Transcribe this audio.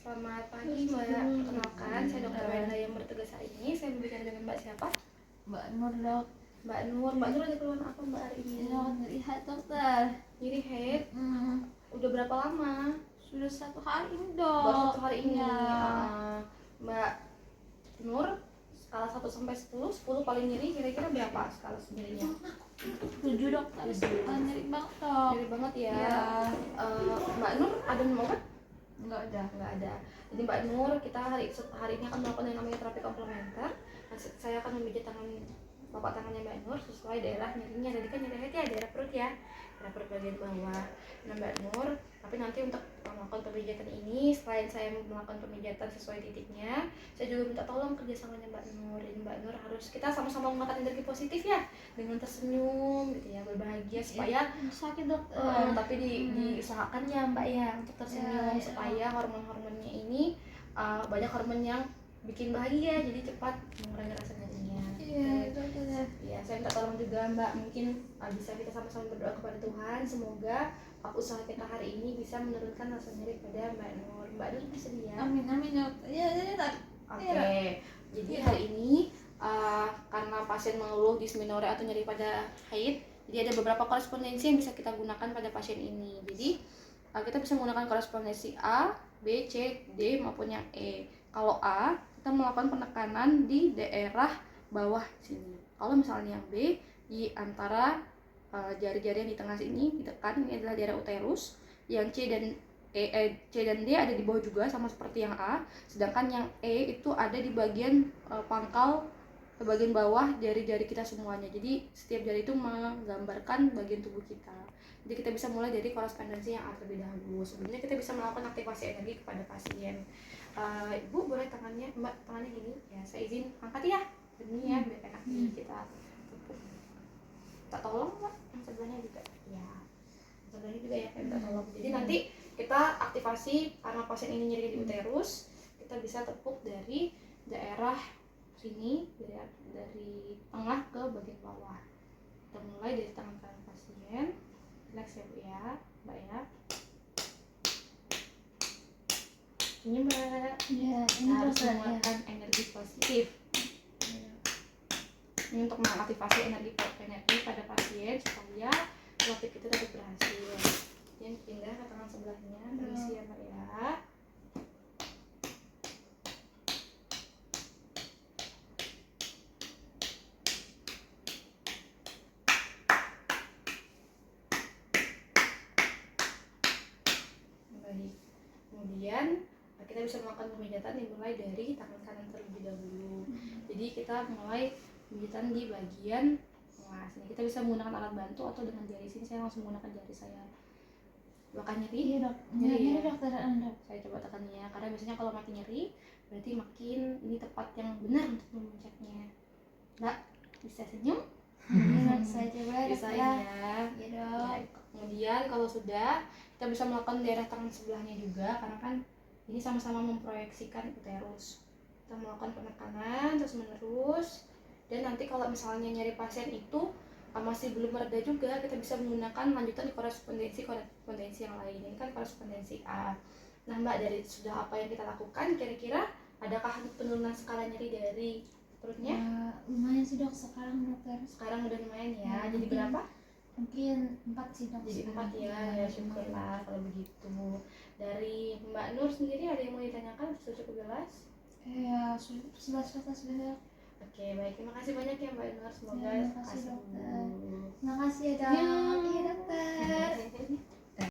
Selamat pagi Mbak. Perkenalkan, saya Dr. Wenda yang bertugas hari ini. Saya berbicara dengan Mbak siapa? Mbak Nur, dok. Mbak Nur. Mbak Nur ada keluhan apa Mbak hari ini? Nyeri head, dokter. Nyeri head? Udah berapa lama? Sudah 1 hari ini, dok. Baru 1 hari ini. Ya. Mbak Nur, skala 1 sampai 10, 10 paling nyeri, kira-kira berapa skala nyerinya? 7, dokter. Nyeri banget, dok. Nyeri banget ya. Ya. Mbak Nur ada minum obat? Enggak ada. Jadi Mbak Nur, kita hari ini akan melakukan yang namanya terapi komplementer. Saya akan memijat tangannya Mbak Nur sesuai daerah nyerinya. Jadi kan nyeri head ya daerah perut ya, daerah perut bagian bawah. Nah Mbak Nur, tapi nanti untuk melakukan pemijatan ini, selain saya melakukan pemijatan sesuai titiknya, saya juga minta tolong kerjasamanya Mbak Nur. Jadi Mbak Nur harus kita sama-sama mengangkat energi positif ya, dengan tersenyum gitu ya, berbahagia supaya sakit, dokter. tapi diusahakan ya Mbak ya untuk tersenyum Ya. supaya hormon-hormonnya ini banyak hormon yang bikin bahagia, jadi cepat mengurangi rasa nyerinya. Iya, dokter. Ya, saya minta tolong juga Mbak, mungkin bisa kita sama-sama berdoa kepada Tuhan, semoga usaha kita hari ini bisa menurunkan rasa nyeri pada Mbak Nur. Mbak Nur bersedia? Amin, dokter. Iya. Oke. Jadi hari ini karena pasien mengeluh dysmenorrhea atau nyeri pada haid, jadi ada beberapa korespondensi yang bisa kita gunakan pada pasien ini. Jadi kita bisa menggunakan korespondensi A, B, C, D maupun yang E. Kalau A, kita melakukan penekanan di daerah bawah sini. Kalau misalnya yang B, di antara jari-jari yang di tengah sini ditekan, ini adalah daerah uterus. Yang C dan D ada di bawah juga sama seperti yang A. Sedangkan yang E itu ada di bagian pangkal bagian bawah jari-jari kita semuanya. Jadi setiap jari itu menggambarkan bagian tubuh kita. Jadi kita bisa mulai dari korespondensi yang A terlebih dahulu. Sebenarnya kita bisa melakukan aktivasi energi kepada pasien. Ibu boleh Mbak tangannya gini ya, saya izin angkat ya ini ya biar enak kita tepuk. Tak tolong Mbak yang sebelahnya juga ya, sebelahnya juga ya minta tolong. Jadi nanti kita aktivasi karena pasien ini nyeri di uterus, kita bisa tepuk dari daerah sini, dari tengah ke bagian bawah. Kita mulai dari tangan kanan pasien. Relax ya Bu ya, Mbak ya. Ini Mbak. Ya, ini Harus dokter. mengeluarkan energi positif. Ini untuk mengaktifasi energi pada pasien supaya terapi kita dapat berhasil. Yang pindah ke tangan sebelahnya, permisi ya Mbak ya. Baik. Kemudian kita bisa melakukan pemijatan dimulai dari tangan kanan terlebih dahulu. Jadi kita mulai pemijatan di bagian tengah sini. Kita bisa menggunakan alat bantu atau dengan jari sini. Saya langsung menggunakan jari saya. Bahkan nyeri? Iya, dok. Nyeri ya? Dokter. Saya coba tekannya, karena biasanya kalau makin nyeri berarti makin ini tepat yang benar untuk memuncaknya. Mbak, bisa senyum? Saya coba, Bisa dokter. ya. Iya, dok. Kemudian kalau sudah, kita bisa melakukan daerah tangan sebelahnya juga, karena kan ini sama-sama memproyeksikan uterus. Kita melakukan penekanan terus menerus, dan nanti kalau misalnya nyeri pasien itu masih belum mereda juga, kita bisa menggunakan lanjutan di korespondensi yang lain. Ini kan korespondensi A. Nah Mbak, dari sudah apa yang kita lakukan, kira-kira adakah penurunan skala nyeri dari perutnya? Lumayan sih, dok, sekarang, dokter. Sekarang udah lumayan ya. Ya, Jadi berapa? Mungkin 4 sih, dok. Jadi 4 ya, ya syukurlah kalau begitu. Dari Mbak Nur sendiri ada yang mau ditanyakan? Sudah cukup jelas? Ya, sudah selesai. Oke, baik. Terima kasih banyak ya Mbak Nur. Semoga Terima kasih, dokter. sembuh. Terima kasih ya, dok. Ya.